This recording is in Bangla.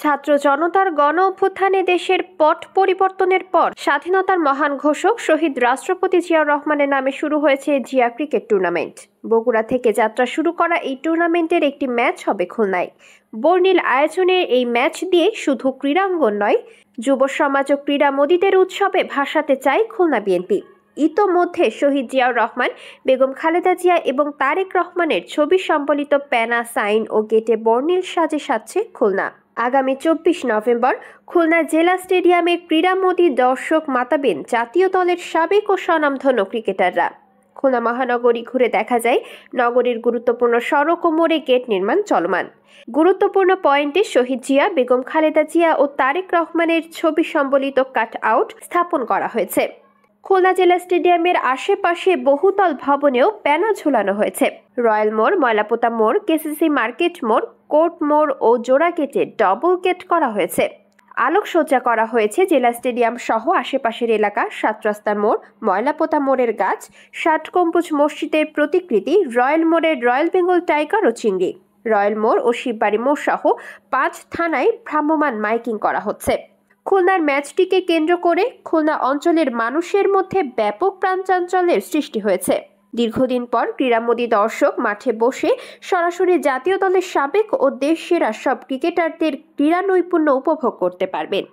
ছাত্র জনতার গণ অভ্যুত্থানে দেশের পট পরিবর্তনের পর স্বাধীনতার মহান ঘোষক শহীদ রাষ্ট্রপতি জিয়াউর রহমানের নামে শুরু হয়েছে জিয়া ক্রিকেট টুর্নামেন্ট। বগুড়া থেকে যাত্রা শুরু করা এই টুর্নামেন্টের একটি ম্যাচ হবে খুলনায়। বর্ণিল আয়োজনের এই ম্যাচ দিয়ে শুধু ক্রীড়াঙ্গন নয়, যুব সমাজ ও ক্রীড়ামোদীদের উৎসবে ভাসাতে চায় খুলনা বিএনপি। ইতোমধ্যে শহীদ জিয়াউর রহমান, বেগম খালেদা জিয়া এবং তারেক রহমানের ছবি সম্বলিত প্যানা, সাইন ও গেটে বর্ণিল সাজে সাজছে খুলনা। আগামী 24 নভেম্বর খুলনা জেলা স্টেডিয়ামে ক্রীড়ামোদী দর্শক মাতাবেন জাতীয় দলের সাবেক ও স্বনামধন্য ক্রিকেটাররা। খুলনা মহানগরী ঘুরে দেখা যায় নগরীর গুরুত্বপূর্ণ সড়ক ও মোড়ে গেট নির্মাণ চলমান। গুরুত্বপূর্ণ পয়েন্টে শহীদ জিয়া, বেগম খালেদা জিয়া ও তারেক রহমানের ছবি সম্বলিত কাট আউট স্থাপন করা হয়েছে। খুলনা জেলা স্টেডিয়ামের আশেপাশে বহুতল ভবনেও প্যানা ঝুলানো হয়েছে। রয়্যাল মোড়, ময়লাপোতা মোড়, কেসিসি মার্কেট মোড়, কোর্ট মোড় ও জোড়া গেটে ডবল গেট করা হয়েছে। আলোকসজ্জা করা হয়েছে জেলা স্টেডিয়াম সহ আশেপাশের এলাকা, 7 রাস্তার মোড়, ময়লাপোতা মোড়ের গাছ, 60 গম্বুজ মসজিদের প্রতিকৃতি, রয়্যাল মোড়ের রয়্যাল বেঙ্গল টাইগার ও চিংড়ি, রয়্যাল মোড় ও শিববাড়ি মোড় সহ 5 থানায় ভ্রাম্যমাণ মাইকিং করা হচ্ছে। খুলনার ম্যাচটিকে কেন্দ্র করে খুলনা অঞ্চলের মানুষের মধ্যে ব্যাপক প্রাণচাঞ্চল্যের সৃষ্টি হয়েছে। দীর্ঘদিন পর ক্রীড়ামোদী দর্শক মাঠে বসে সরাসরি জাতীয় দলের সাবেক ও দেশ সেরা সব ক্রিকেটারদের ক্রীড়া নৈপুণ্য উপভোগ করতে পারবেন।